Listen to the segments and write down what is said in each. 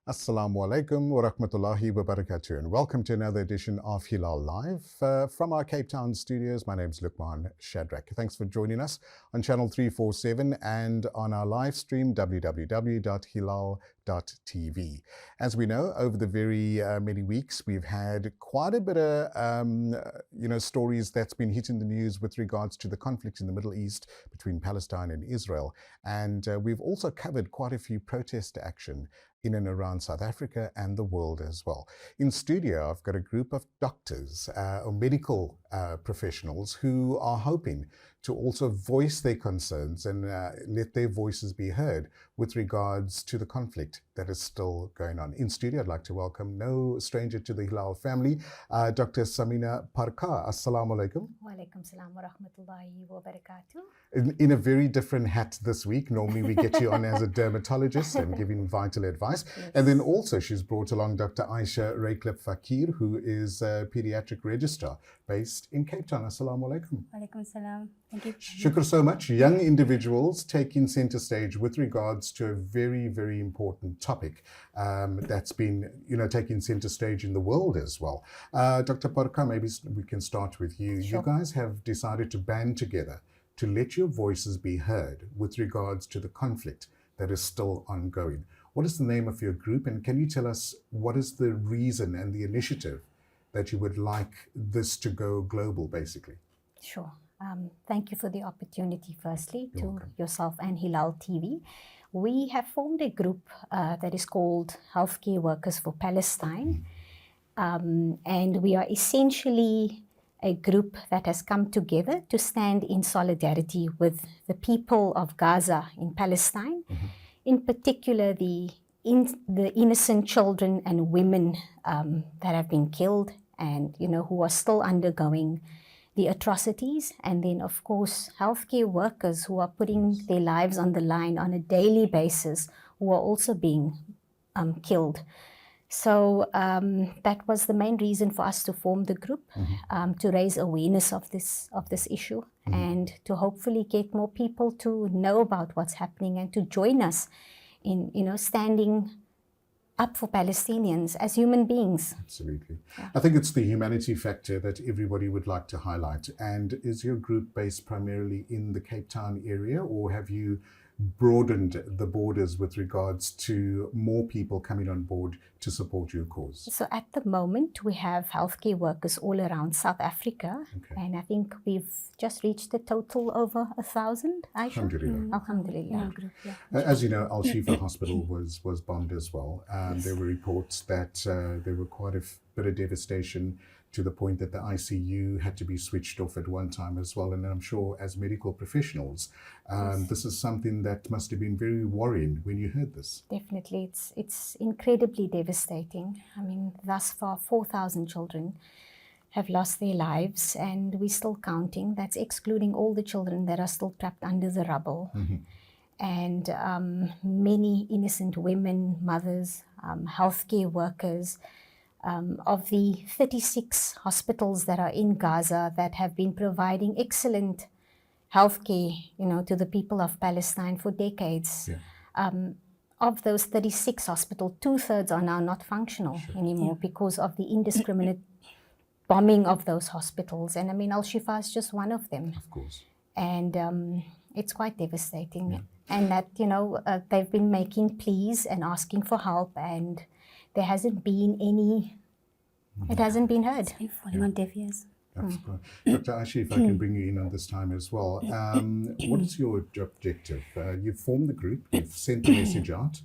Assalamu alaikum wa rahmatullahi wa barakatuh, and welcome to another edition of Hilaal Live from our Cape Town studios. My name is Luqman Shadrack. Thanks for joining us on channel 347 and on our live stream www.hilal.tv. As we know, over the very many weeks, we've had quite a bit of stories that's been hitting the news with regards to the conflict in the Middle East between Palestine and Israel, and we've also covered quite a few protest action in and around South Africa and the world as well. In studio, I've got a group of doctors or medical professionals who are hoping to also voice their concerns and let their voices be heard with regards to the conflict that is still going on. In studio, I'd like to welcome no stranger to the Hilaal family, Dr. Samina Parkar. Assalamu alaikum. Wa alaikum salam wa rahmatullahi wa barakatuh. In a very different hat this week. Normally we get you on as a dermatologist and giving vital advice. Yes. And then also she's brought along Dr. Ayesha Ryklief Fakier, who is a pediatric registrar based in Cape Town. Assalamu alaikum. Alaikum salam. Thank you. Shukr so much. Young individuals taking center stage with regards to a very, very important topic that's been, taking center stage in the world as well. Dr. Parkar, maybe we can start with you. Sure. You guys have decided to band together to let your voices be heard with regards to the conflict that is still ongoing. What is the name of your group, and can you tell us what is the reason and the initiative that you would like this to go global, basically? Sure. Thank you for the opportunity, firstly, You're to welcome. yourself and Hilaal TV. We have formed a group that is called Healthcare Workers for Palestine. And we are essentially a group that has come together to stand in solidarity with the people of Gaza in Palestine, in particular the innocent children and women that have been killed and who are still undergoing the atrocities, and then of course healthcare workers who are putting their lives on the line on a daily basis, who are also being killed. So that was the main reason for us to form the group, to raise awareness of this issue, and to hopefully get more people to know about what's happening and to join us in standing up for Palestinians as human beings. Absolutely. Yeah. I think it's the humanity factor that everybody would like to highlight. And is your group based primarily in the Cape Town area, or have you broadened the borders with regards to more people coming on board to support your cause? So at the moment, we have healthcare workers all around South Africa, Okay. and I think we've just reached a total over 1,000, Aisha? Alhamdulillah. Alhamdulillah. Group, yeah. As you know, Al Shifa Hospital was bombed as well. Yes. There were reports that there were quite a bit of devastation, to the point that the ICU had to be switched off at one time as well. And I'm sure as medical professionals, this is something that must have been very worrying when you heard this. Definitely, it's incredibly devastating. I mean, thus far, 4,000 children have lost their lives, and we're still counting. That's excluding all the children that are still trapped under the rubble. And many innocent women, mothers, healthcare workers. Of the 36 hospitals that are in Gaza that have been providing excellent healthcare, to the people of Palestine for decades. Yeah. Of those 36 hospitals, 2/3 are now not functional anymore because of the indiscriminate bombing of those hospitals. And I mean, Al Shifa is just one of them. Of course. And it's quite devastating. And that, they've been making pleas and asking for help, and there hasn't been any, it hasn't been heard. It's falling on deaf ears. That's good. Dr. Ayesha, if I can bring you in on this time as well. What is your objective? You've formed the group, you've sent the message out.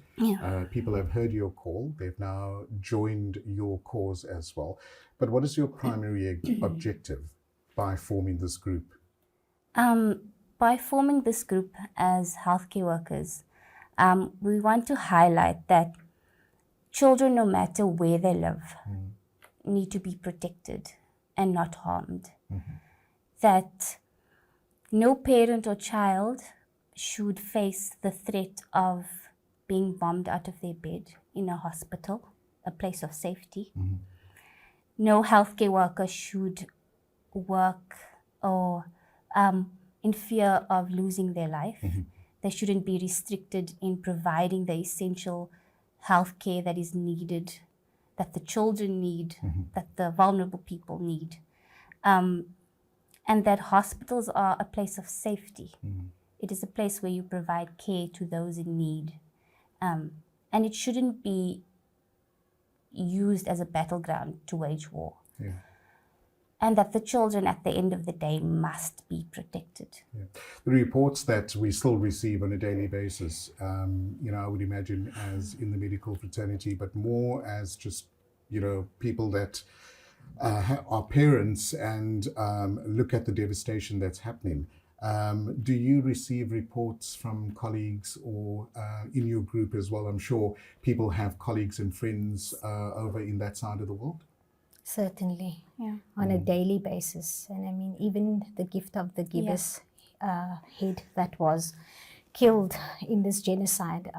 People have heard your call, they've now joined your cause as well. But what is your primary objective by forming this group? By forming this group as healthcare workers, we want to highlight that children, no matter where they live, need to be protected and not harmed. That no parent or child should face the threat of being bombed out of their bed in a hospital, a place of safety. No healthcare worker should work or in fear of losing their life. They shouldn't be restricted in providing the essential healthcare that is needed, that the children need, that the vulnerable people need. And that hospitals are a place of safety. It is a place where you provide care to those in need. And it shouldn't be used as a battleground to wage war. Yeah. And that the children at the end of the day must be protected. Yeah. The reports that we still receive on a daily basis, I would imagine as in the medical fraternity, but more as just, people that are parents and look at the devastation that's happening. Do you receive reports from colleagues or in your group as well? I'm sure people have colleagues and friends over in that side of the world. Certainly, yeah, on a daily basis. And I mean, even the gift of the giver's head that was killed in this genocide,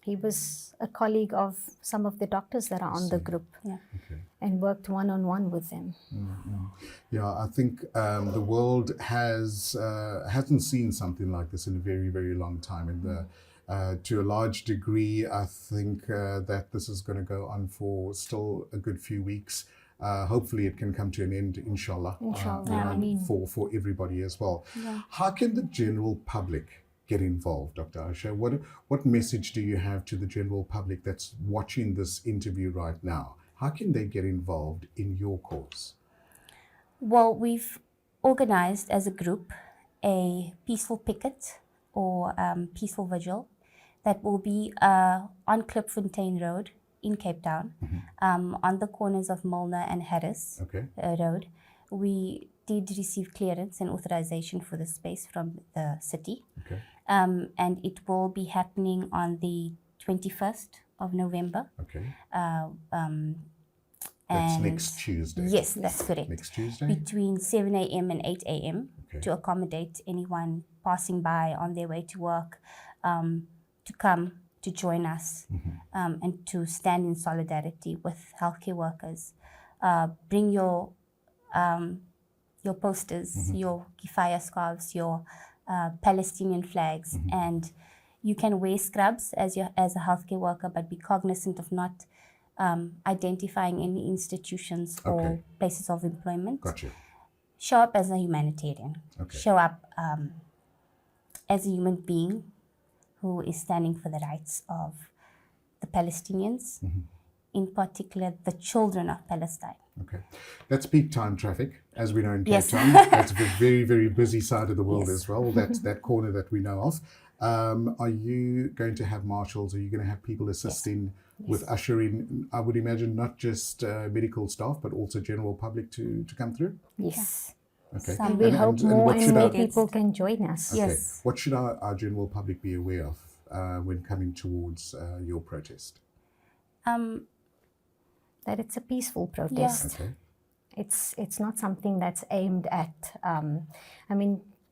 he was a colleague of some of the doctors that are on the group and worked one-on-one with them. Yeah, I think the world hasn't seen something like this in a very, very long time. And to a large degree, I think that this is going to go on for still a good few weeks. Hopefully it can come to an end, inshallah, for everybody as well. Yeah. How can the general public get involved, Dr. Ayesha? What message do you have to the general public that's watching this interview right now? How can they get involved in your cause? Well, we've organized as a group a peaceful picket or peaceful vigil that will be on Klipfontein Road in Cape Town, on the corners of Milner and Harris Road. We did receive clearance and authorization for the space from the city. And it will be happening on the 21st of November. That's next Tuesday. Yes, that's correct. Next Tuesday? Between 7 a.m. and 8 a.m. to accommodate anyone passing by on their way to work, to come to join us and to stand in solidarity with healthcare workers. Bring your posters, your kifaya scarves, your Palestinian flags, and you can wear scrubs as a healthcare worker, but be cognizant of not identifying any institutions or places of employment. Gotcha. Show up as a humanitarian. Show up as a human being who is standing for the rights of the Palestinians, in particular the children of Palestine. That's peak time traffic, as we know in Cape Town. That's a very, very busy side of the world as well. That's that corner that we know of. Are you going to have marshals? Are you going to have people assisting with ushering? I would imagine not just medical staff, but also general public to come through? Yes. Okay. We hope more and more people can join us. Yes. What should our general public be aware of when coming towards your protest? That it's a peaceful protest. It's not something that's aimed at,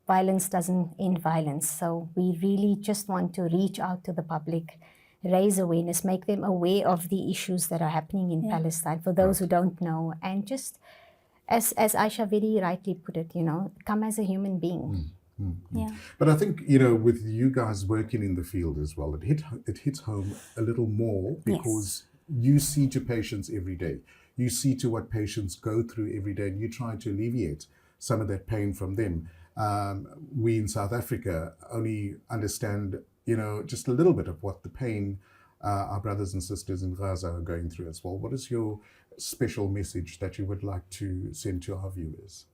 violence doesn't end violence. So we really just want to reach out to the public, raise awareness, make them aware of the issues that are happening in Palestine for those who don't know. And just, as Ayesha very rightly put it, come as a human being. But I think, with you guys working in the field as well, it hits home a little more because you see to patients every day. You see to what patients go through every day, and you try to alleviate some of that pain from them. We in South Africa only understand, just a little bit of what the pain our brothers and sisters in Gaza are going through as well. What is your special message that you would like to send to our viewers?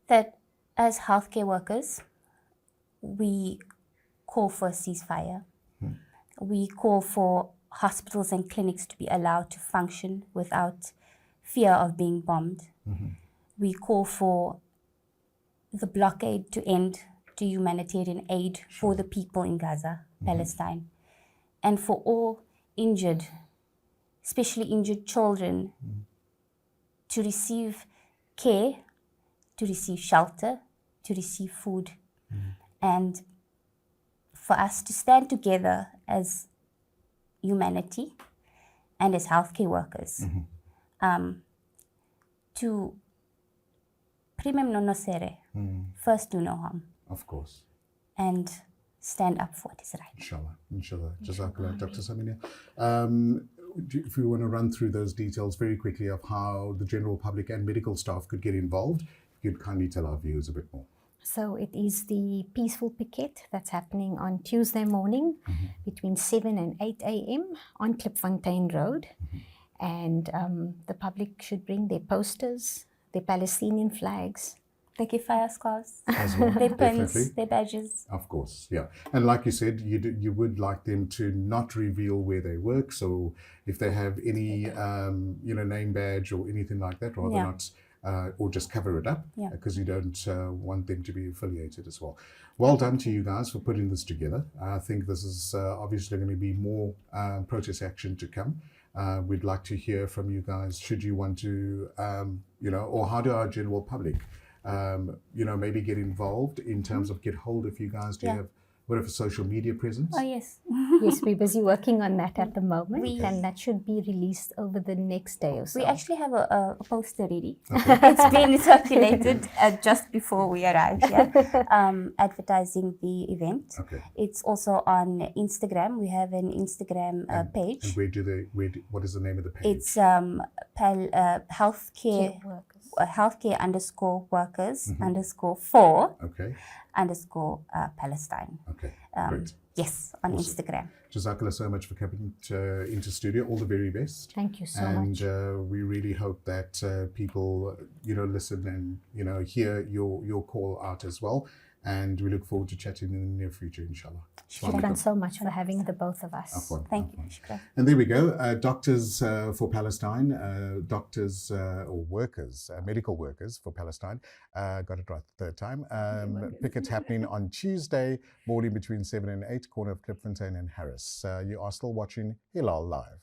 That as healthcare workers, we call for a ceasefire. We call for hospitals and clinics to be allowed to function without fear of being bombed. We call for the blockade to end, to humanitarian aid for the people in Gaza, Palestine, and for all injured, especially injured children, to receive care, to receive shelter, to receive food, and for us to stand together as humanity and as healthcare workers, to primem non nocere, first do no harm. Of course. And stand up for what is right. Inshallah, inshallah. Jazakallah, Dr. Samina. If we want to run through those details very quickly of how the general public and medical staff could get involved, if you'd kindly tell our viewers a bit more. So it is the peaceful picket that's happening on Tuesday morning between 7 and 8 a.m. on Klipfontein Road. And the public should bring their posters, their Palestinian flags, They give fire scarves, As well, their pins, definitely. their badges. Of course, yeah. And like you said, you would like them to not reveal where they work. So if they have any, name badge or anything like that, rather Yeah. not, or just cover it up, Yeah. because you don't want them to be affiliated as well. Well done to you guys for putting this together. I think this is obviously going to be more protest action to come. We'd like to hear from you guys, should you want to, or how do our general public maybe get involved in terms of get hold of you guys? Do you Yeah. have a social media presence? Oh, yes. Yes, we're busy working on that at the moment, We- and that should be released over the next day or so. We actually have a poster ready. It's been circulated just before we arrived here, advertising the event. Okay. It's also on Instagram. We have an Instagram page. And what is the name of the page? It's healthcare Workers. healthcare underscore workers underscore for Okay, underscore Palestine. okay, great. Yes, on Awesome. Instagram. Jazakallah so much for coming into studio. All the very best. Thank you so And much. we really hope that people, listen and, hear your call out as well. And we look forward to chatting in the near future, inshallah. Shukran so much for having the both of us. Afwan, Thank you. afwan. Shukran. And there we go. Doctors for Palestine, doctors or workers, medical workers for Palestine. Got it right the third time. Pickets happening on Tuesday morning between 7 and 8, corner of Klipfontein and Harris. You are still watching Hilaal Live.